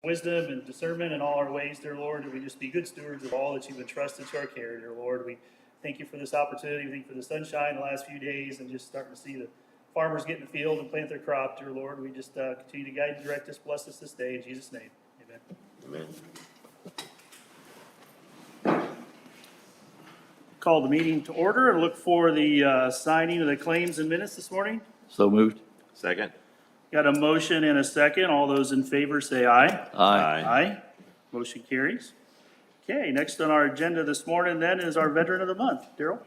wisdom and discernment in all our ways, dear Lord, and we just be good stewards of all that you've entrusted to our care, dear Lord. We thank you for this opportunity. We thank you for the sunshine the last few days and just starting to see the farmers get in the field and plant their crop, dear Lord. We just continue to guide and direct us, bless us this day. In Jesus' name, amen. Amen. Call the meeting to order and look for the signing of the claims and minutes this morning. So moved. Second. Got a motion and a second. All those in favor say aye. Aye. Aye. Motion carries. Okay, next on our agenda this morning then is our Veteran of the Month. Daryl?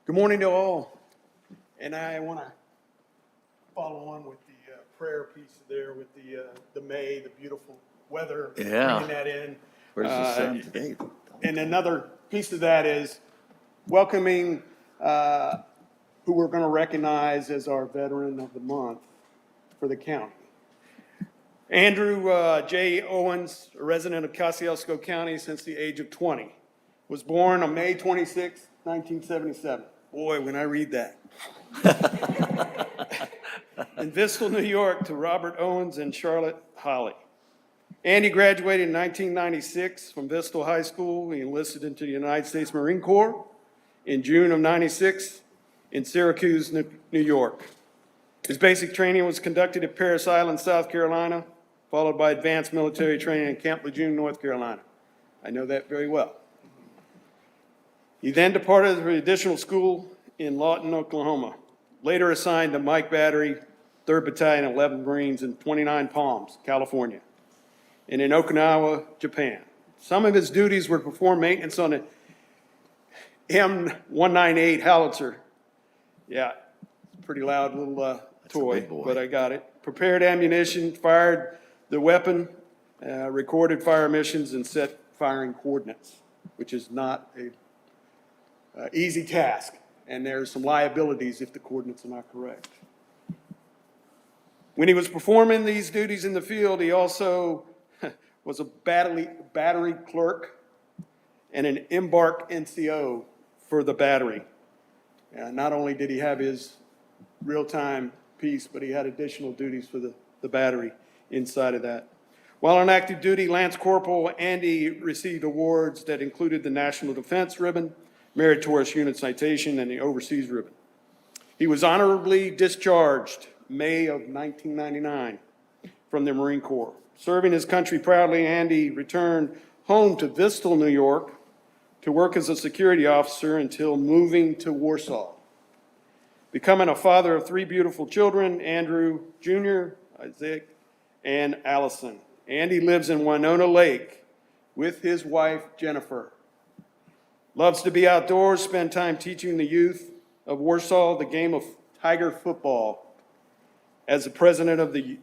Good morning to all. And I want to follow on with the prayer piece there with the May, the beautiful weather. Yeah. Bringing that in. Where's the sun today? And another piece of that is welcoming who we're going to recognize as our Veteran of the Month for the county. Andrew J. Owens, a resident of Kosciuszko County since the age of 20, was born on May 26, 1977. Boy, when I read that. In Vistol, New York, to Robert Owens and Charlotte Holly. Andy graduated in 1996 from Vistol High School. He enlisted into the United States Marine Corps in June of '96 in Syracuse, New York. His basic training was conducted at Parris Island, South Carolina, followed by advanced military training in Camp Lejeune, North Carolina. I know that very well. He then departed for additional school in Lawton, Oklahoma, later assigned to Mike Battery, 3rd Battalion, 11th Marines in 29 Palms, California, and in Okinawa, Japan. Some of his duties were to perform maintenance on the M198 howitzer. Yeah, pretty loud little toy, but I got it. Prepared ammunition, fired the weapon, recorded fire missions, and set firing coordinates, which is not a easy task, and there's some liabilities if the coordinates are not correct. When he was performing these duties in the field, he also was a battery clerk and an embark NCO for the battery. Not only did he have his real-time piece, but he had additional duties for the battery inside of that. While on active duty, Lance Corporal Andy received awards that included the National Defense Ribbon, Meritorious Unit Citation, and the Overseas Ribbon. He was honorably discharged May of 1999 from the Marine Corps. Serving his country proudly, Andy returned home to Vistol, New York, to work as a security officer until moving to Warsaw. Becoming a father of 3 beautiful children, Andrew Jr., Isaac, and Allison. Andy lives in Winona Lake with his wife, Jennifer. Loves to be outdoors, spend time teaching the youth of Warsaw the game of Tiger football. As the president of the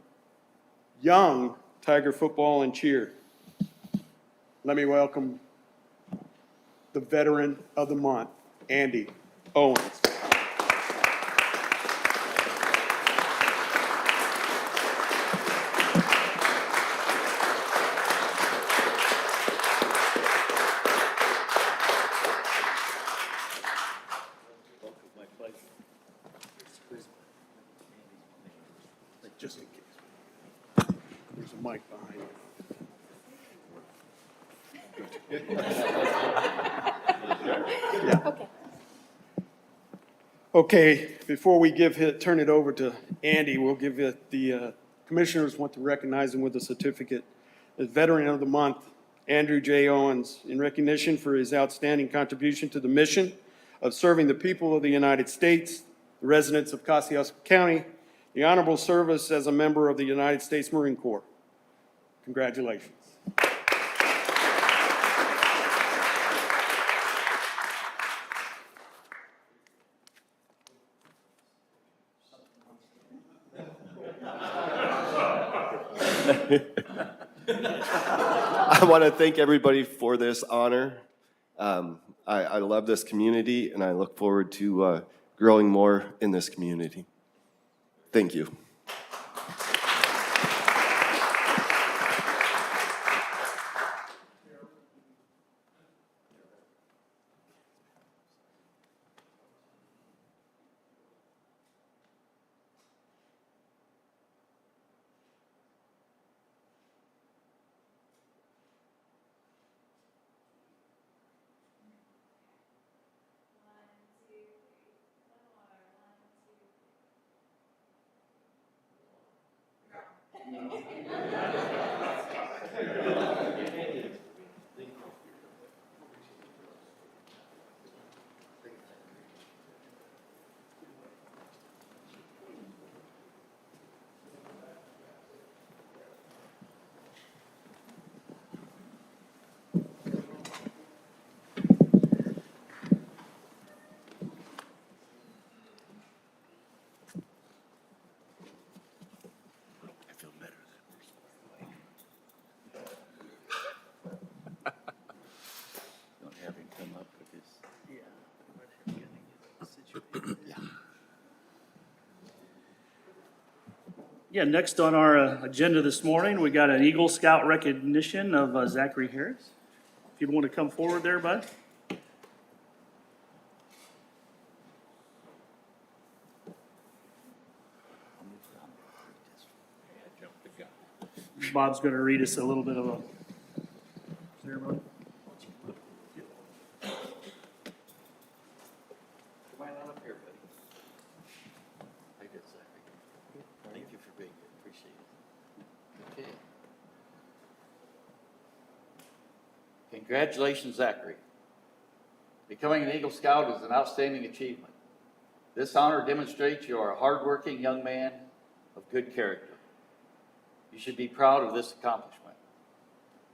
Young Tiger Football and Cheer, let me welcome the Veteran of the Month, Andy Owens. Just in case. There's a mic behind you. Yeah. Okay, before we turn it over to Andy, we'll give it the commissioners want to recognize him with a certificate as Veteran of the Month, Andrew J. Owens, in recognition for his outstanding contribution to the mission of serving the people of the United States, the residents of Kosciuszko County, the honorable service as a member of the United States Marine Corps. Congratulations. I want to thank everybody for this honor. I love this community, and I look forward to growing more in this community. Thank you. Don't have him come up with his. Yeah, next on our agenda this morning, we got an Eagle Scout recognition of Zachary Harris. If you'd want to come forward there, bud. Bob's going to read us a little bit of a ceremony. Come on up here, buddy. How you doing, Zachary? Thank you for being here. Appreciate it. Okay. Congratulations, Zachary. Becoming an Eagle Scout is an outstanding achievement. This honor demonstrates you are a hardworking young man of good character. You should be proud of this accomplishment.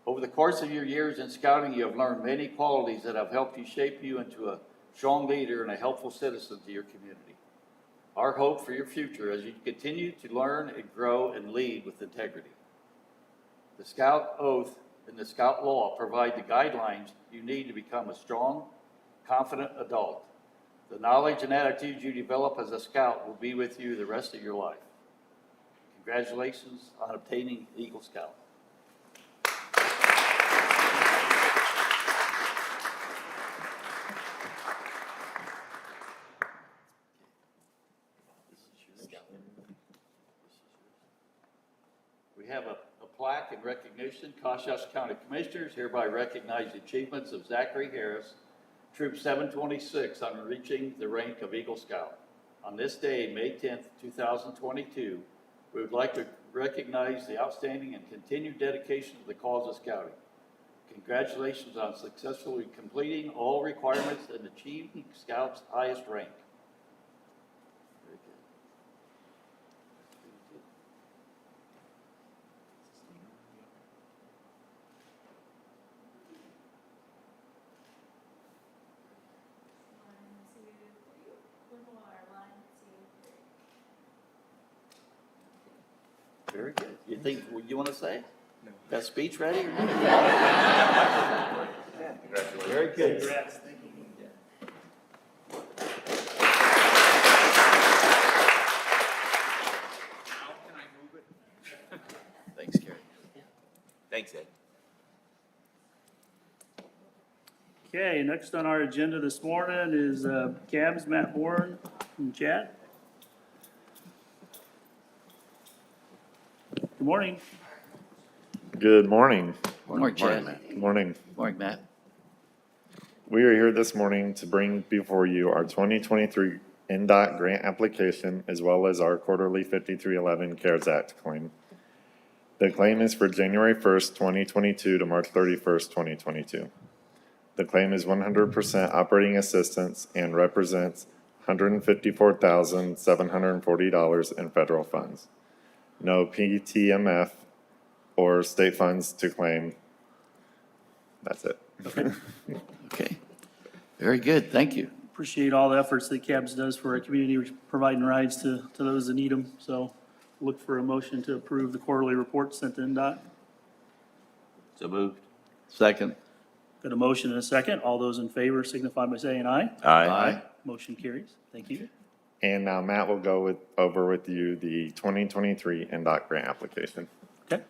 Over the course of your years in scouting, you have learned many qualities that have helped you shape you into a strong leader and a helpful citizen to your community. Our hope for your future as you continue to learn and grow and lead with integrity. The Scout Oath and the Scout Law provide the guidelines you need to become a strong, confident adult. The knowledge and attitudes you develop as a Scout will be with you the rest of your life. Congratulations on obtaining Eagle Scout. We have a plaque in recognition. Kosciuszko County Commissioners hereby recognize the achievements of Zachary Harris, Troop 726, on reaching the rank of Eagle Scout. On this day, May 10th, 2022, we would like to recognize the outstanding and continued dedication to the cause of scouting. Congratulations on successfully completing all requirements and achieving Scout's highest rank. Very good. Very good. You think, what you want to say? No. Got a speech ready? Or not? Very good. Congrats. Thank you. Thanks, Gary. Thanks, Ed. Okay, next on our agenda this morning is Cabs, Matt Bourne, and Chad. Good morning. Good morning. Morning, Chad. Good morning. Morning, Matt. We are here this morning to bring before you our 2023 NDOT grant application as well as our quarterly 5311 CARES Act claim. The claim is for January 1st, 2022 to March 31st, 2022. The claim is 100% operating assistance and represents $154,740 in federal funds. No PTMF or state funds to claim. That's it. Okay. Very good. Thank you. Appreciate all the efforts that Cabs does for our community, providing rides to those that need them. So look for a motion to approve the quarterly report sent to NDOT. So moved. Second. Got a motion and a second. All those in favor signify by saying aye. Aye. Motion carries. Thank you. And now Matt will go over with you the 2023 NDOT grant application. Okay.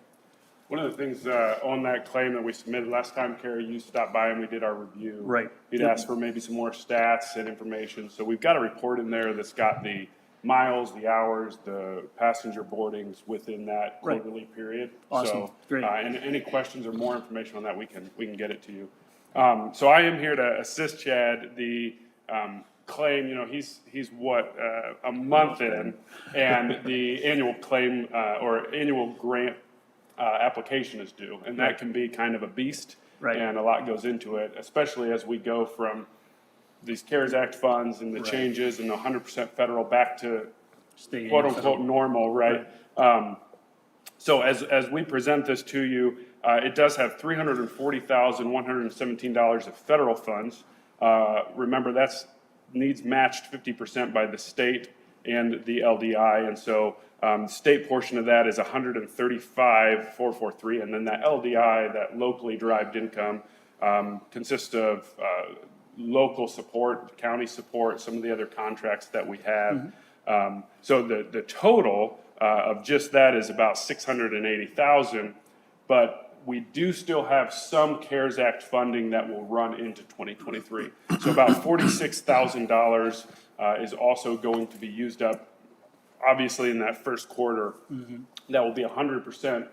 One of the things on that claim that we submitted last time, Carrie, you stopped by and we did our review. Right. You'd asked for maybe some more stats and information. So we've got a report in there that's got the miles, the hours, the passenger boardings within that Right. quarterly period. Awesome. So, Great. and any questions or more information on that, we can get it to you. So I am here to assist Chad. The claim, he's what, a month in, and the annual claim, or annual grant, application is due, and that can be kind of a beast. Right. And a lot goes into it, especially as we go from these CARES Act funds and the changes and the 100% federal back to State quote and unquote federal. normal, right? So as we present this to you, it does have $340,117 of federal funds. Remember, that's needs matched 50% by the state and the LDI, and so the state portion of that is $135,443, and then that LDI, that locally derived income, consists of local support, county support, some of the other contracts that we have. So the total of just that is about 680,000, but we do still have some CARES Act funding that will run into 2023. So about $46,000 is also going to be used up, obviously, in that first quarter. That will be 100%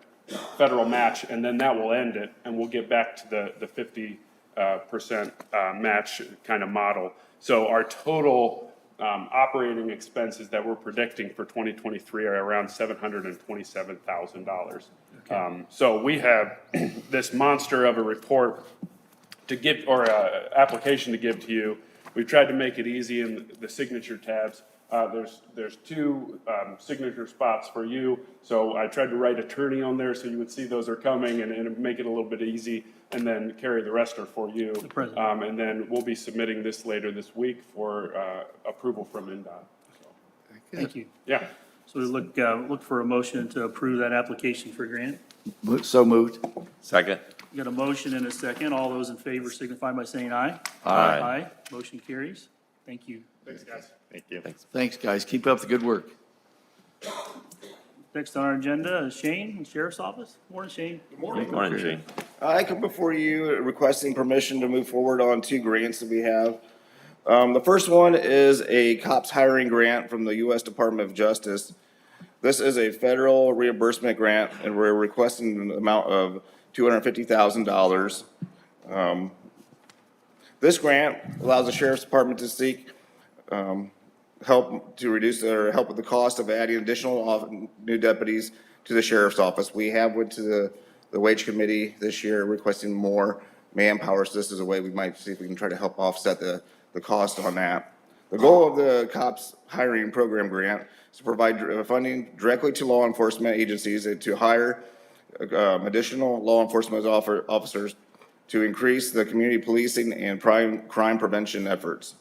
federal match, and then that will end it, and we'll get back to the 50% match kind of model. So our total operating expenses that we're predicting for 2023 are around $727,000. So we have this monster of a report to give, or application to give to you. We've tried to make it easy in the signature tabs. There's two signature spots for you. So I tried to write attorney on there so you would see those are coming and make it a little bit easy, and then carry the rest are for you. And then we'll be submitting this later this week for approval from NDOT. Thank you. Yeah. So we look for a motion to approve that application for grant. So moved. Second. We got a motion and a second. All those in favor signify by saying aye. Aye. Aye. Motion carries. Thank you. Thanks, guys. Thank you. Thanks, guys. Keep up the good work. Next on our agenda is Shane, Sheriff's Office. Morning, Shane. Morning, Shane. I come before you requesting permission to move forward on two grants that we have. The first one is a cops hiring grant from the U.S. Department of Justice. This is a federal reimbursement grant, and we're requesting an amount of $250,000. This grant allows the Sheriff's Department to seek help to reduce or help with the cost of adding additional new deputies to the Sheriff's Office. We have went to the Wage Committee this year requesting more manpower, so this is a way we might see if we can try to help offset the cost on that. The goal of the COPS hiring program grant is to provide funding directly to law enforcement agencies and to hire additional law enforcement officers to increase the community policing and crime prevention efforts.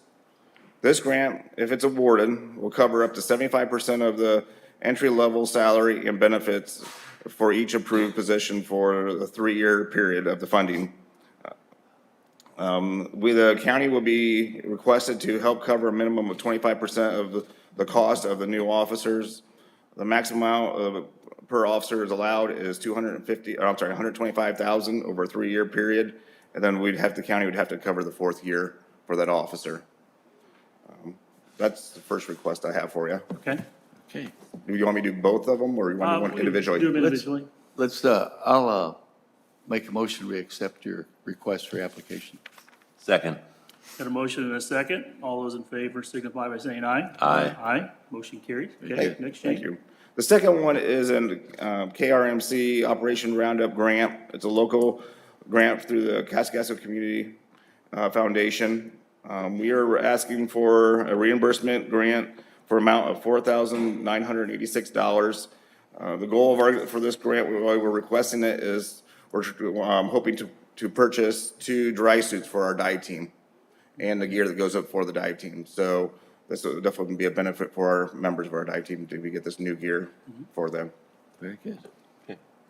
This grant, if it's awarded, will cover up to 75% of the entry-level salary and benefits for each approved position for the 3-year period of the funding. The county will be requested to help cover a minimum of 25% of the cost of the new officers. The maximum amount per officer is allowed is $125,000 over a 3-year period, and then the county would have to cover the 4th year for that officer. That's the first request I have for you. Okay. Okay. Do you want me to do both of them, or you want one individually? Do them individually. Let's, I'll make a motion, we accept your request for application. Second. Got a motion and a second. All those in favor signify by saying aye. Aye. Aye. Motion carries. Okay, Hey, next, Shane. thank you. The second one is an KRMC Operation Roundup grant. It's a local grant through the Kaskaskia Community Foundation. We are asking for a reimbursement grant for amount of $4,986. The goal for this grant, why we're requesting it, is we're hoping to purchase 2 dry suits for our dive team and the gear that goes up for the dive team. So this will definitely be a benefit for our members of our dive team to get this new gear for them. Very good.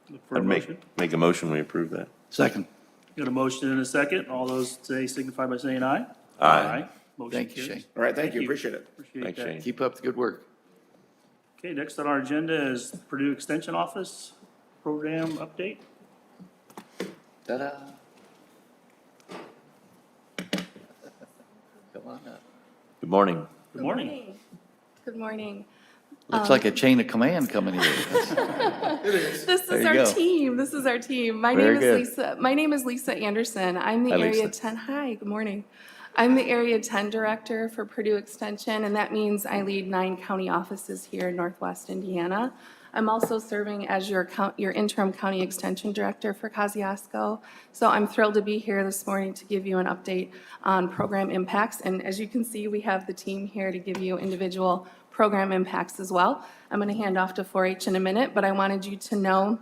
Look for a motion. Make a motion, we approve that. Second. Got a motion and a second. All those say signify by saying aye. Aye. Motion Thank you, carries. Shane. All right, thank you, appreciate it. Appreciate Thanks, that. Shane. Keep up the good work. Okay, next on our agenda is Purdue Extension Office Program Update. Ta-da. Come on up. Good morning. Good morning. Good morning. Looks like a chain of command coming here. This There is you our go. team. This is our team. My Very name good. is Lisa. My name is Lisa Anderson. I'm the Hi, area Lisa. 10. Hi, good morning. I'm the Area 10 Director for Purdue Extension, and that means I lead 9 county offices here in Northwest Indiana. I'm also serving as your interim county extension director for Kosciuszko. So I'm thrilled to be here this morning to give you an update on program impacts. And as you can see, we have the team here to give you individual program impacts as well. I'm going to hand off to 4-H in a minute, but I wanted you to know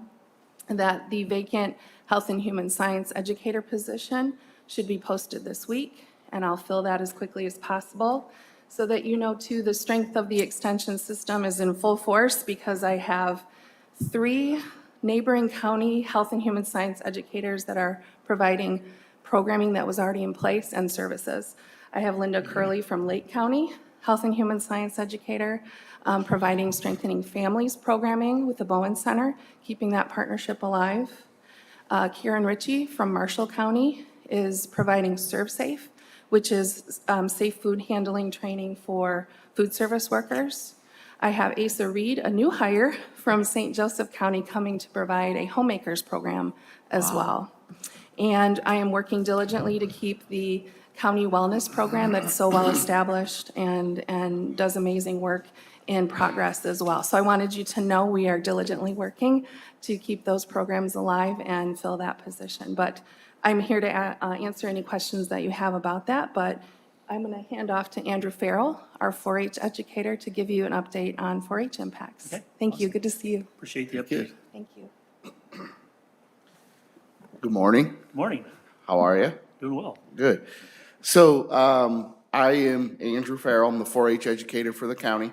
that the vacant health and human science educator position should be posted this week, and I'll fill that as quickly as possible so that you know too the strength of the extension system is in full force because I have 3 neighboring county health and human science educators that are providing programming that was already in place and services. I have Linda Curley from Lake County, health and human science educator, providing strengthening families programming with the Bowen Center, keeping that partnership alive. Kieran Ritchie from Marshall County is providing ServSafe, which is safe food handling training for food service workers. I have Asa Reed, a new hire from St. Joseph County, coming to provide a homemakers program as well. And I am working diligently to keep the county wellness program that's so well established and does amazing work in progress as well. So I wanted you to know we are diligently working to keep those programs alive and fill that position. But I'm here to answer any questions that you have about that, but I'm going to hand off to Andrew Farrell, our 4-H educator, to give you an update on 4-H impacts. Okay, Thank you. awesome. Good to see you. Appreciate the update. Thank you. Good morning. Good morning. How are you? Doing well. Good. So I am Andrew Farrell. I'm the 4-H educator for the county.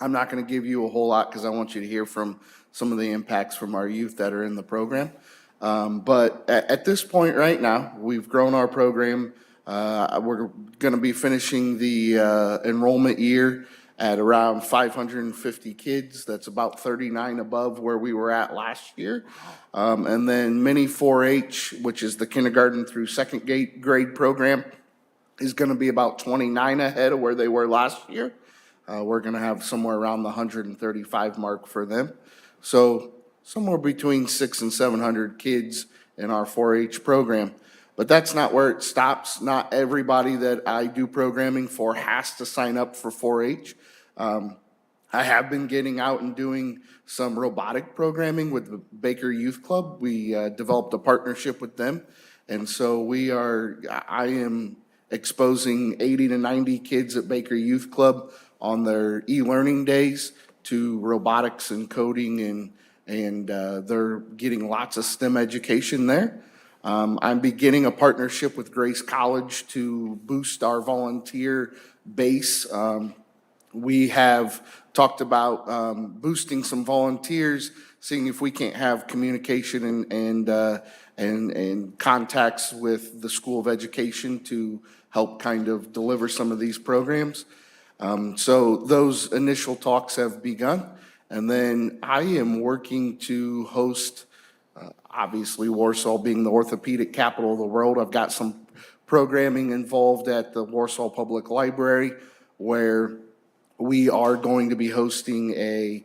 I'm not going to give you a whole lot because I want you to hear from some of the impacts from our youth that are in the program. But at this point right now, we've grown our program. We're going to be finishing the enrollment year at around 550 kids. That's about 39 above where we were at last year. And then mini 4-H, which is the kindergarten through second grade program, is going to be about 29 ahead of where they were last year. We're going to have somewhere around the 135 mark for them. So somewhere between 600 and 700 kids in our 4-H program. But that's not where it stops. Not everybody that I do programming for has to sign up for 4-H. I have been getting out and doing some robotic programming with the Baker Youth Club. We developed a partnership with them. And so I am exposing 80 to 90 kids at Baker Youth Club on their e-learning days to robotics and coding, and they're getting lots of STEM education there. I'm beginning a partnership with Grace College to boost our volunteer base. We have talked about boosting some volunteers, seeing if we can't have communication and contacts with the School of Education to help kind of deliver some of these programs. So those initial talks have begun. And then I am working to host, obviously Warsaw being the orthopedic capital of the world. I've got some programming involved at the Warsaw Public Library where we are going to be hosting a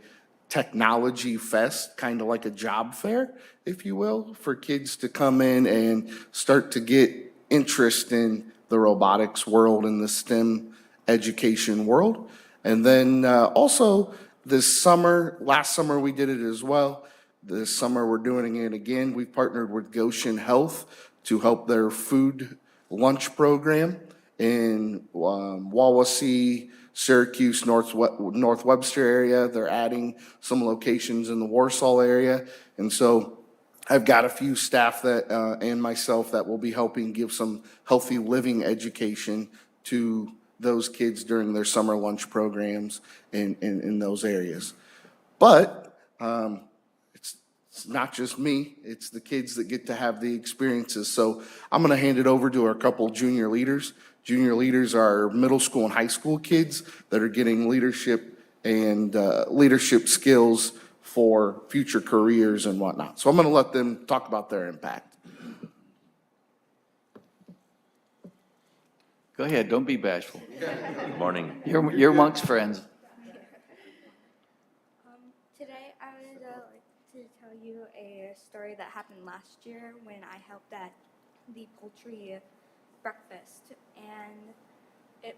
technology fest, kind of like a job fair, if you will, for kids to come in and start to get interest in the robotics world and the STEM education world. And then also this summer, last summer we did it as well. This summer we're doing it again. We've partnered with Goshen Health to help their food lunch program in Wawasee, Syracuse, North Webster area. They're adding some locations in the Warsaw area. And so I've got a few staff that and myself that will be helping give some healthy living education to those kids during their summer lunch programs in those areas. But it's not just me, it's the kids that get to have the experiences. So I'm gonna hand it over to our couple junior leaders. Junior leaders are middle school and high school kids that are getting leadership and leadership skills for future careers and whatnot. So I'm gonna let them talk about their impact. Go ahead, don't be bashful. Good morning. You're amongst friends. Today, I would like to tell you a story that happened last year when I helped at the poultry breakfast, and it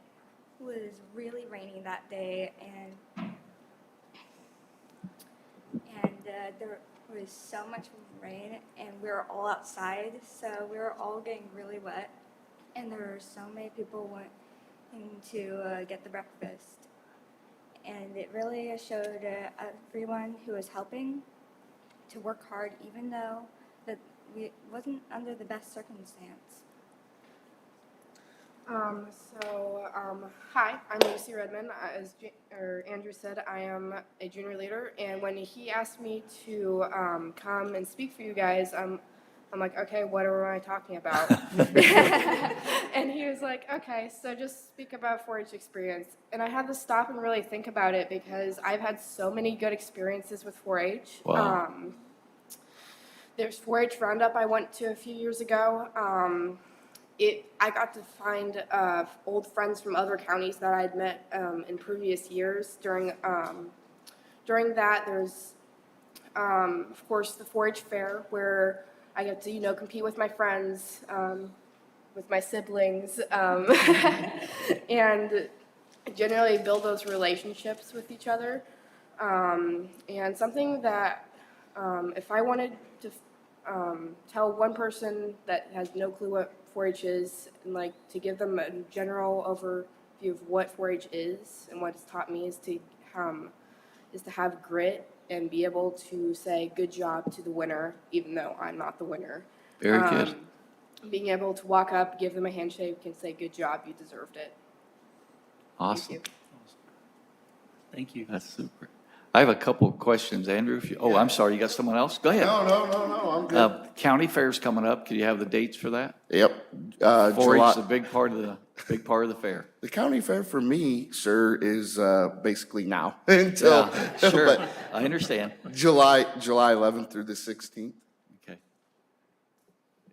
was really raining that day, and there was so much rain, and we were all outside, so we were all getting really wet, and there were so many people wanting to get the breakfast, and it really showed everyone who was helping to work hard, even though that we wasn't under the best circumstance. Hi, I'm Lucy Redman. As Andrew said, I am a junior leader, and when he asked me to come and speak for you guys, I'm like, okay, what am I talking about? And he was like, okay, so just speak about 4-H experience. And I had to stop and really think about it because I've had so many good experiences with 4-H. Wow. There's 4-H Roundup I went to a few years ago. I got to find old friends from other counties that I'd met in previous years. During that, there's, of course, the 4-H fair where I get to, compete with my friends, with my siblings, and generally build those relationships with each other. And something that, if I wanted to tell one person that has no clue what 4-H is, and to give them a general overview of what 4-H is and what it's taught me is to have grit and be able to say good job to the winner, even though I'm not the winner. Very good. Being able to walk up, give them a handshake, and say good job, you deserved it. Awesome. Thank you. Thank you. That's super. I have a couple of questions, Andrew. I'm sorry, you got someone else? Go ahead. No, I'm good. County fair's coming up. Could you have the dates for that? Yep. 4-H is a big part of the fair. The county fair for me, sir, is basically now until Yeah, sure. but I understand. July 11th through the 16th. Okay.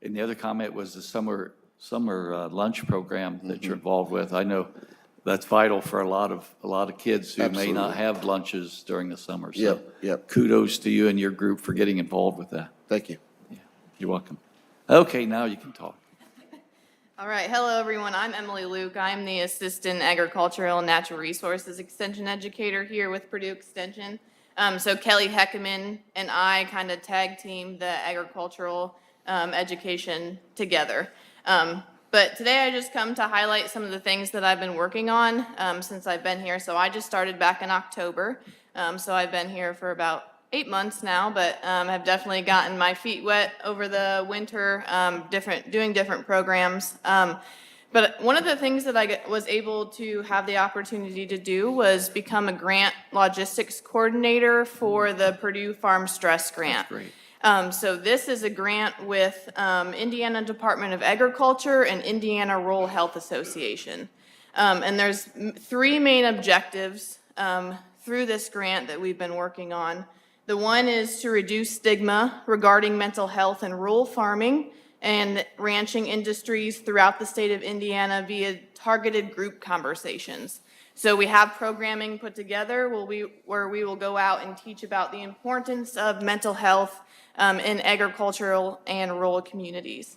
And the other comment was the summer lunch program that you're involved with. I know that's vital for a lot of kids who may not Absolutely. have lunches during the summer. So Yep. kudos to you and your group for getting involved with that. Thank you. Yeah, you're welcome. Okay, now you can talk. All right, hello everyone. I'm Emily Luke. I'm the Assistant Agricultural and Natural Resources Extension Educator here with Purdue Extension. So Kelly Heckerman and I kind of tag team the agricultural education together. But today I just come to highlight some of the things that I've been working on since I've been here. So I just started back in October. So I've been here for about 8 months now, but have definitely gotten my feet wet over the winter, doing different programs. But one of the things that I was able to have the opportunity to do was become a grant logistics coordinator for the Purdue Farm Stress Grant. Great. So this is a grant with Indiana Department of Agriculture and Indiana Rural Health Association. And there's 3 main objectives through this grant that we've been working on. The one is to reduce stigma regarding mental health in rural farming and ranching industries throughout the state of Indiana via targeted group conversations. So we have programming put together where we will go out and teach about the importance of mental health in agricultural and rural communities.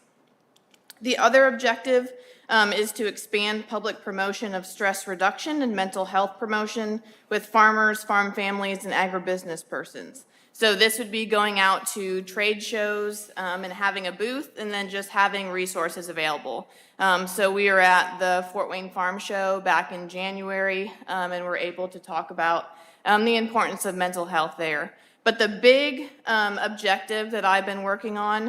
The other objective is to expand public promotion of stress reduction and mental health promotion with farmers, farm families, and agribusiness persons. So this would be going out to trade shows and having a booth and then just having resources available. So we were at the Fort Wayne Farm Show back in January and were able to talk about the importance of mental health there. But the big objective that I've been working on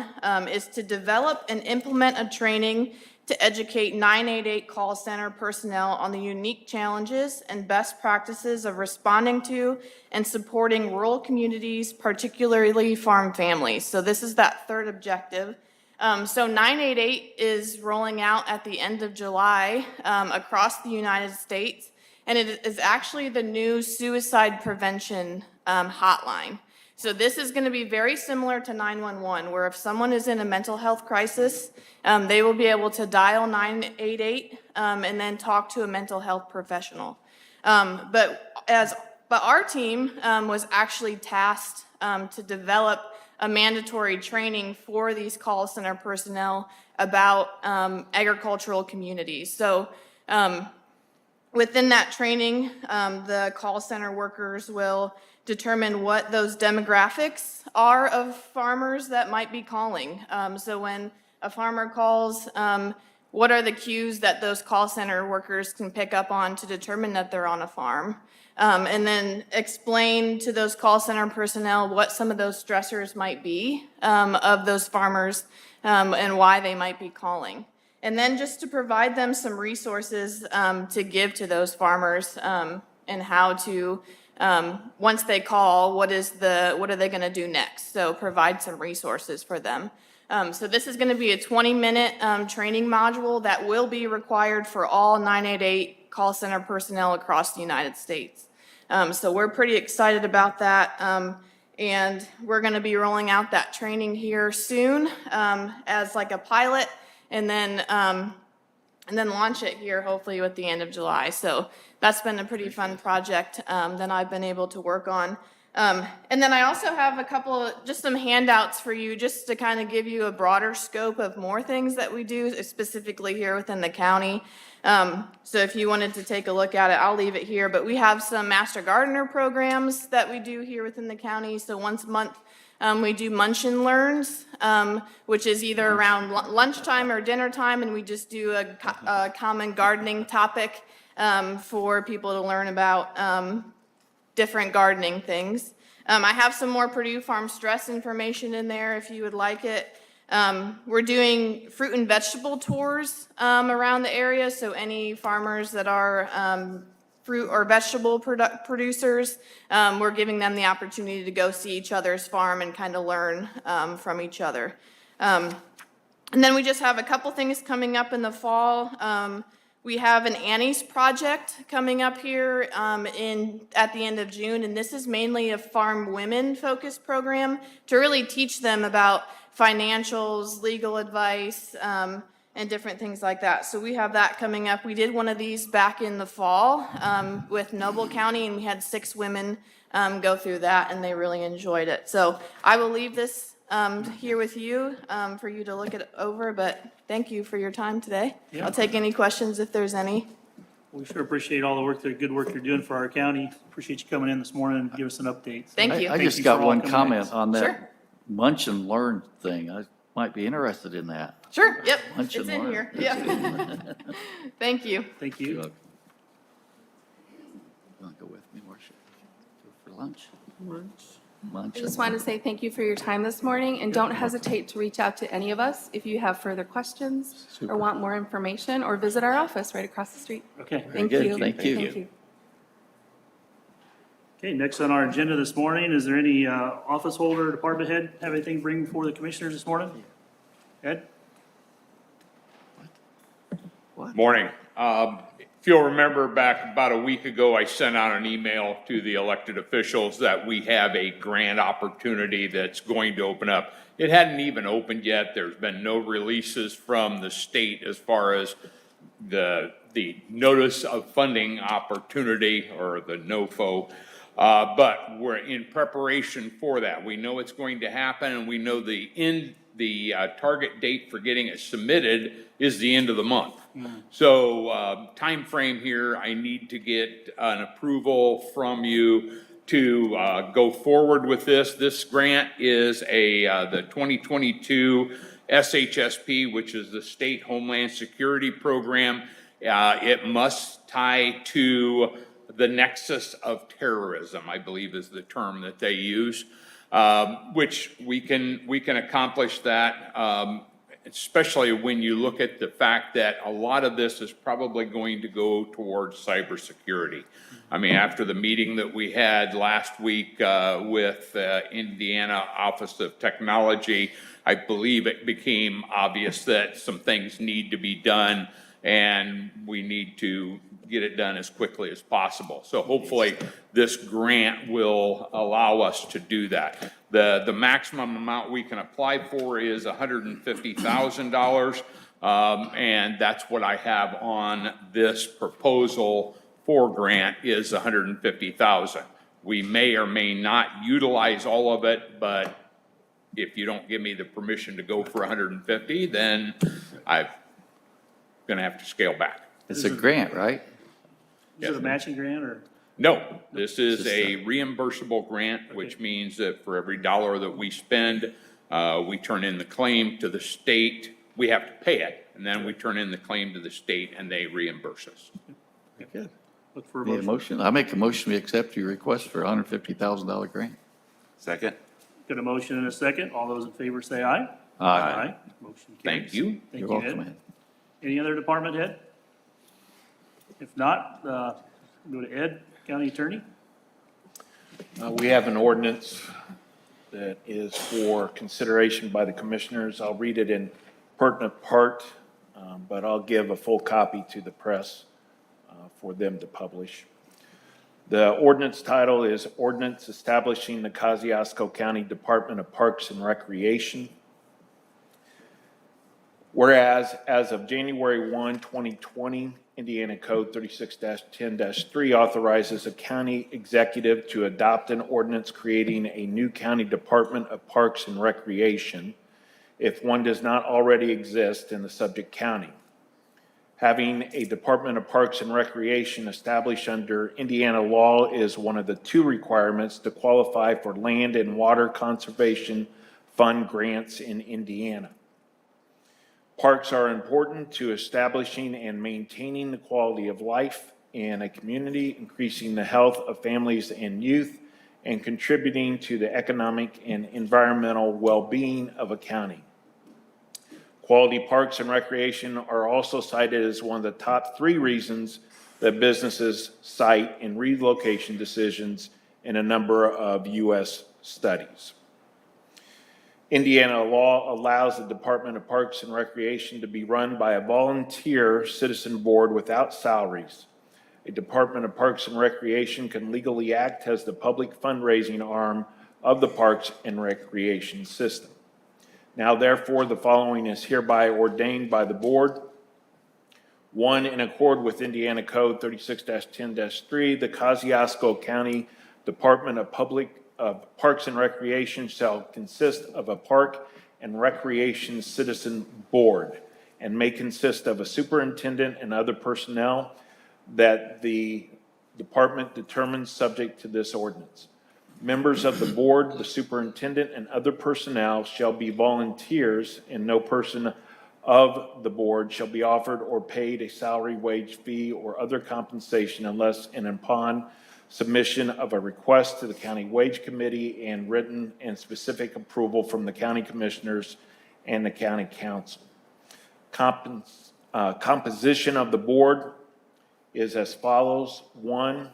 is to develop and implement a training to educate 988 call center personnel on the unique challenges and best practices of responding to and supporting rural communities, particularly farm families. So this is that third objective. So 988 is rolling out at the end of July across the United States, and it is actually the new suicide prevention hotline. So this is going to be very similar to 911, where if someone is in a mental health crisis, they will be able to dial 988 and then talk to a mental health professional. But our team was actually tasked to develop a mandatory training for these call center personnel about agricultural communities. So within that training, the call center workers will determine what those demographics are of farmers that might be calling. So when a farmer calls, what are the cues that those call center workers can pick up on to determine that they're on a farm? And then explain to those call center personnel what some of those stressors might be of those farmers and why they might be calling. And then just to provide them some resources to give to those farmers and how to, once they call, what are they going to do next? So provide some resources for them. So this is going to be a 20-minute training module that will be required for all 988 call center personnel across the United States. So we're pretty excited about that. And we're going to be rolling out that training here soon as like a pilot, and then launch it here hopefully at the end of July. So that's been a pretty fun project that I've been able to work on. And then I also have a couple of, just some handouts for you, just to kind of give you a broader scope of more things that we do specifically here within the county. So if you wanted to take a look at it, I'll leave it here, but we have some Master Gardener programs that we do here within the county. So once a month, we do Munch and Learns, which is either around lunchtime or dinner time, and we just do a common gardening topic for people to learn about different gardening things. I have some more Purdue Farm Stress information in there if you would like it. We're doing fruit and vegetable tours around the area, so any farmers that are fruit or vegetable producers, we're giving them the opportunity to go see each other's farm and kind of learn from each other. And then we just have a couple things coming up in the fall. We have an Annie's project coming up here at the end of June, and this is mainly a farm women focused program to really teach them about financials, legal advice, and different things like that. So we have that coming up. We did one of these back in the fall with Noble County, and we had 6 women go through that, and they really enjoyed it. So I will leave this here with you for you to look it over, but thank you for your time today. Yeah. I'll take any questions if there's any. We sure appreciate all the work, the good work you're doing for our county. Appreciate you coming in this morning and give us an update. Thank you. I just you got for all one coming comment in. on Sure. that Munch and Learn thing. I might be interested in that. Sure, yep, Lunch it's and in learn. here, yeah. Thank you. Thank you. You want to go with me, Marcia? Go for lunch? Lunch. I just wanted to say thank you for your time this morning, and don't hesitate to reach out to any of us if you have further questions or want more information, or visit our office right across the street. Okay. Thank good. you. Thank you. Thank you. Okay, next on our agenda this morning, is there any office holder, department head, have anything to bring before the commissioners this morning? Ed? Morning. If you'll remember, back about a week ago, I sent out an email to the elected officials that we have a grant opportunity that's going to open up. It hadn't even opened yet. There's been no releases from the state as far as the notice of funding opportunity, or the NOFO. But we're in preparation for that. We know it's going to happen, and we know the target date for getting it submitted is the end of the month. So time frame here, I need to get an approval from you to go forward with this. This grant is the 2022 SHSP, which is the State Homeland Security Program. It must tie to the nexus of terrorism, I believe is the term that they use, which we can accomplish that. Especially when you look at the fact that a lot of this is probably going to go towards cybersecurity. I mean, after the meeting that we had last week with Indiana Office of Technology, I believe it became obvious that some things need to be done, and we need to get it done as quickly as possible. So hopefully this grant will allow us to do that. The maximum amount we can apply for is $150,000, and that's what I have on this proposal for grant is $150,000. We may or may not utilize all of it, but if you don't give me the permission to go for 150, then I'm gonna have to scale back. It's a grant, right? Is it a matching grant or? No, this is a reimbursable grant, which means that for every dollar that we spend, we turn in the claim to the state. We have to pay it, and then we turn in the claim to the state, and they reimburse us. Good. Look for a Need a motion. motion? I make a motion, we accept your request for a $150,000 grant. Second. Got a motion and a second. All those in favor say aye. Aye. Motion Thank carries. you. Thank You're you, welcome, Ed. Ed. Any other department head? If not, go to Ed, County Attorney. We have an ordinance that is for consideration by the commissioners. I'll read it in pertinent part, but I'll give a full copy to the press for them to publish. The ordinance title is Ordinance Establishing the Kosciuszko County Department of Parks and Recreation. Whereas, as of January 1, 2020, Indiana Code 36-10-3 authorizes a county executive to adopt an ordinance creating a new county Department of Parks and Recreation if one does not already exist in the subject county. Having a Department of Parks and Recreation established under Indiana law is one of the two requirements to qualify for Land and Water Conservation Fund grants in Indiana. Parks are important to establishing and maintaining the quality of life in a community, increasing the health of families and youth, and contributing to the economic and environmental well-being of a county. Quality parks and recreation are also cited as one of the top 3 reasons that businesses cite in relocation decisions in a number of U.S. studies. Indiana law allows the Department of Parks and Recreation to be run by a volunteer citizen board without salaries. A Department of Parks and Recreation can legally act as the public fundraising arm of the Parks and Recreation system. Now, therefore, the following is hereby ordained by the board. 1, in accord with Indiana Code 36-10-3, the Kosciuszko County Department of Parks and Recreation shall consist of a Park and Recreation Citizen Board and may consist of a superintendent and other personnel that the department determines subject to this ordinance. Members of the board, the superintendent, and other personnel shall be volunteers, and no person of the board shall be offered or paid a salary, wage, fee, or other compensation unless and upon submission of a request to the County Wage Committee and written and specific approval from the county commissioners and the county council. Composition of the board is as follows. 1,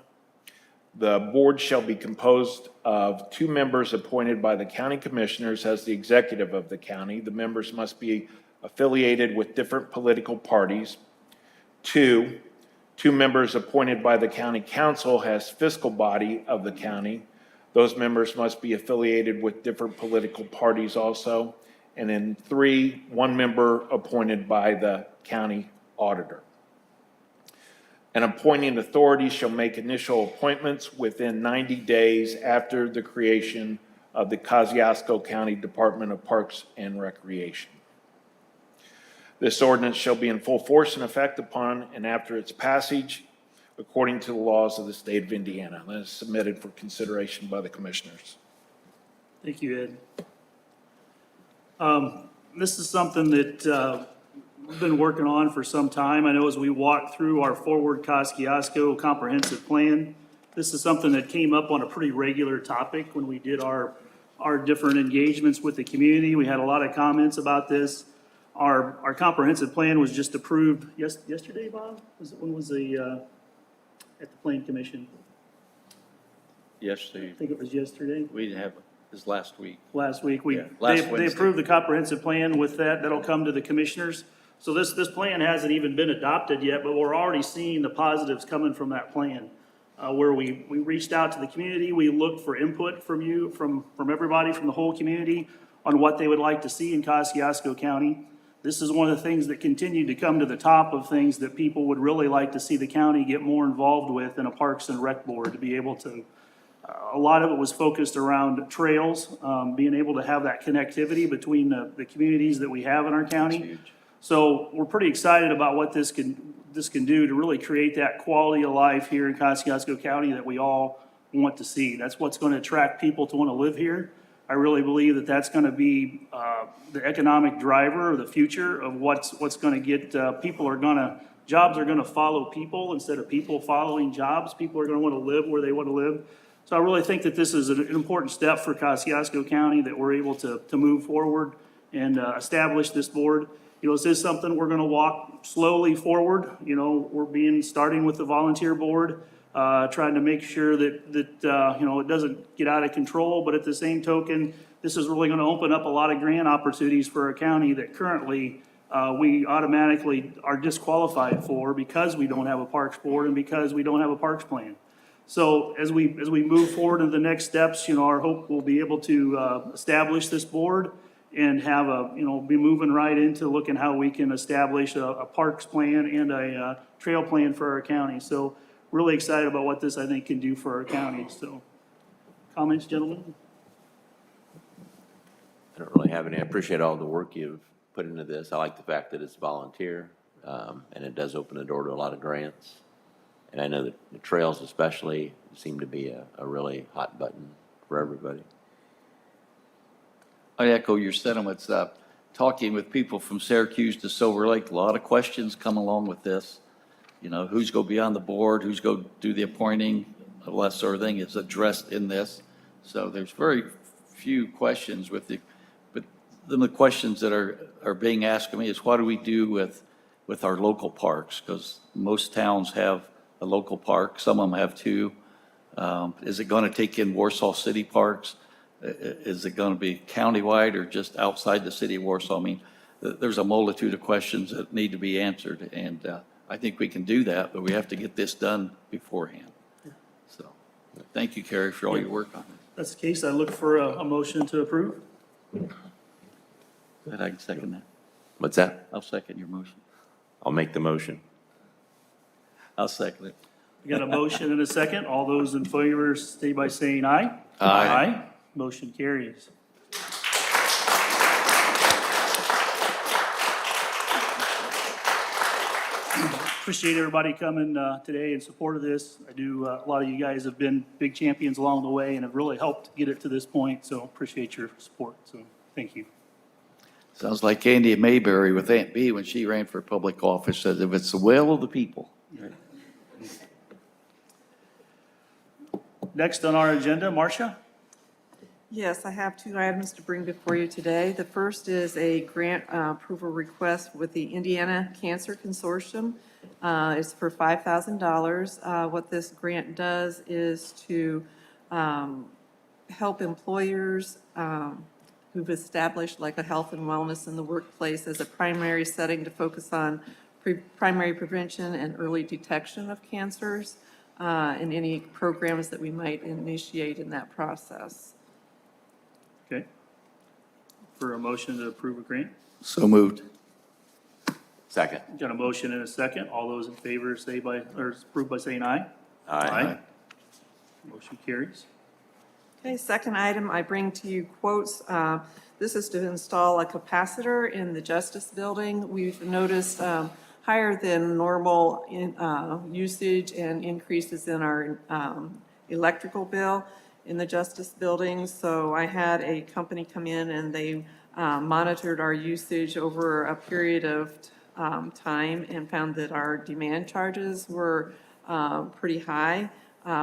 the board shall be composed of 2 members appointed by the county commissioners as the executive of the county. The members must be affiliated with different political parties. 2 members appointed by the county council as fiscal body of the county. Those members must be affiliated with different political parties also. And then 3, 1 member appointed by the county auditor. An appointing authority shall make initial appointments within 90 days after the creation of the Kosciuszko County Department of Parks and Recreation. This ordinance shall be in full force and effect upon and after its passage according to the laws of the state of Indiana. That is submitted for consideration by the commissioners. Thank you, Ed. This is something that we've been working on for some time. I know as we walk through our Forward Kosciuszko comprehensive plan, this is something that came up on a pretty regular topic when we did our different engagements with the community. We had a lot of comments about this. Our comprehensive plan was just approved yesterday, Bob? When was the, at the Plan Commission? Yesterday, I think it was yesterday. we didn't have, this last week. Last week, Yeah, last they Wednesday. approved the comprehensive plan with that, that'll come to the commissioners. So this plan hasn't even been adopted yet, but we're already seeing the positives coming from that plan. Where we reached out to the community, we looked for input from you, from everybody, from the whole community on what they would like to see in Kosciuszko County. This is one of the things that continued to come to the top of things that people would really like to see the county get more involved with in a Parks and Rec Board, to be able to A lot of it was focused around trails, being able to have that connectivity between the communities that we have in our county. So we're pretty excited about what this can do to really create that quality of life here in Kosciuszko County that we all want to see. That's what's going to attract people to want to live here. I really believe that that's going to be the economic driver of the future of what's going to get jobs are going to follow people instead of people following jobs. People are going to want to live where they want to live. So I really think that this is an important step for Kosciuszko County that we're able to move forward and establish this board. You know, this is something we're going to walk slowly forward. You know, starting with the volunteer board, trying to make sure that you know, it doesn't get out of control. But at the same token, this is really going to open up a lot of grant opportunities for our county that currently we automatically are disqualified for because we don't have a parks board and because we don't have a parks plan. So as we move forward in the next steps, you know, our hope will be able to establish this board and have be moving right into looking how we can establish a parks plan and a trail plan for our county. So really excited about what this, I think, can do for our county. So comments, gentlemen? I don't really have any. I appreciate all the work you've put into this. I like the fact that it's volunteer, and it does open the door to a lot of grants. And I know that the trails especially seem to be a really hot button for everybody. I echo your sentiments. Talking with people from Syracuse to Silver Lake, a lot of questions come along with this. You know, who's going to be on the board, who's going to do the appointing, all that sort of thing is addressed in this. So there's very few questions with but the questions that are being asked of me is what do we do with our local parks? Because most towns have a local park, some of them have two. Is it going to take in Warsaw City parks? Is it going to be countywide or just outside the city of Warsaw? I mean, there's a multitude of questions that need to be answered, and I think we can do that, but we have to get this done beforehand. So, thank you, Carrie, for all your work on it. That's the case. I look for a motion to approve. Go ahead, I can second that. What's that? I'll second your motion. I'll make the motion. I'll second it. We got a motion and a second. All those in favor, stay by saying aye. Aye. Motion carries. Appreciate everybody coming today in support of this. I do, a lot of you guys have been big champions along the way and have really helped get it to this point, so appreciate your support, so thank you. Sounds like Andy Mayberry with Aunt Bee when she ran for public office said, if it's the will of the people. Next on our agenda, Marcia? Yes, I have two items to bring before you today. The first is a grant approval request with the Indiana Cancer Consortium. It's for $5,000. What this grant does is to help employers who've established like a health and wellness in the workplace as a primary setting to focus on primary prevention and early detection of cancers and any programs that we might initiate in that process. Okay. For a motion to approve a grant? So moved. Second. Got a motion and a second. All those in favor approve by saying aye. Aye. Motion carries. Okay, second item, I bring to you quotes. This is to install a capacitor in the Justice Building. We've noticed higher than normal usage and increases in our electrical bill in the Justice Building. So I had a company come in and they monitored our usage over a period of time and found that our demand charges were pretty high.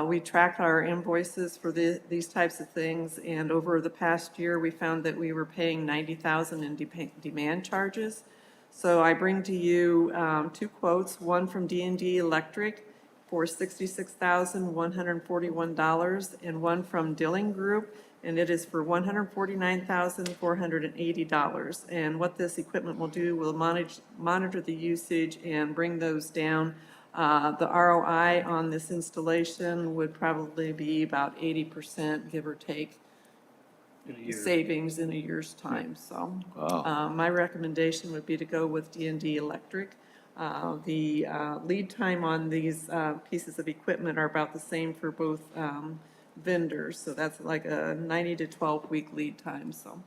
We tracked our invoices for these types of things, and over the past year, we found that we were paying $90,000 in demand charges. So I bring to you two quotes, one from D&D Electric for $66,141, and one from Dilling Group, and it is for $149,480. And what this equipment will do will monitor the usage and bring those down. The ROI on this installation would probably be about 80%, give or take, savings in a year's time. So my recommendation would be to go with D&D Electric. The lead time on these pieces of equipment are about the same for both vendors, so that's like a 90 to 12-week lead time, so.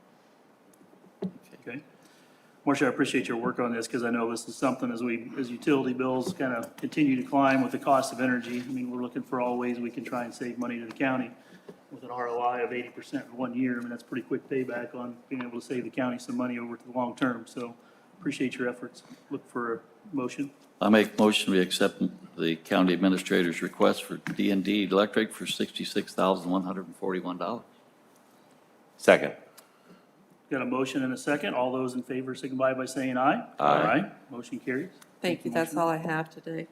Okay. Marcia, I appreciate your work on this, because I know this is something as utility bills kind of continue to climb with the cost of energy. I mean, we're looking for all ways we can try and save money to the county with an ROI of 80% in 1 year. I mean, that's pretty quick payback on being able to save the county some money over to the long term. So appreciate your efforts. Look for a motion. I make motion we accept the county administrator's request for D&D Electric for $66,141. Second. Got a motion and a second. All those in favor signify by saying aye. Aye. Motion carries. Thank you, that's all I have today.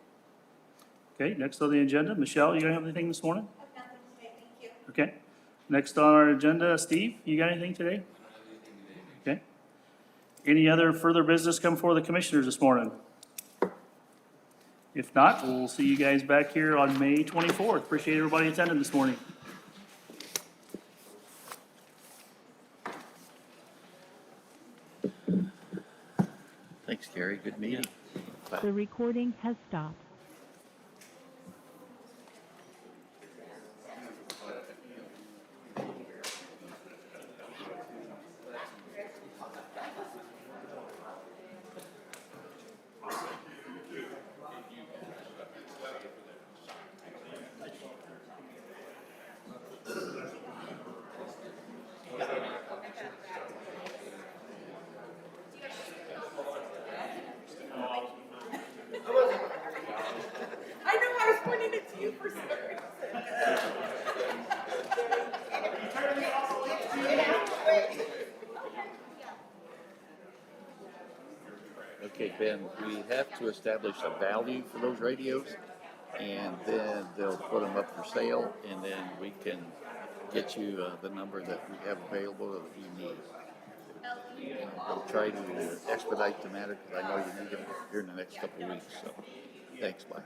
Okay, next on the agenda, Michelle, you got anything this morning? I have nothing today, thank you. Okay. Next on our agenda, Steve, you got anything today? Okay. Any other further business come before the commissioners this morning? If not, we'll see you guys back here on May 24th. Appreciate everybody attending this morning. Thanks, Gary. Good meeting. The recording has stopped. I know, I was pointing it to you for some reason. Okay, Ben, we have to establish a value for those radios, and then they'll put them up for sale, and then we can get you the number that we have available that you need. And I'll try to expedite the matter, because I know you need them here in the next couple of weeks, so, thanks, bye.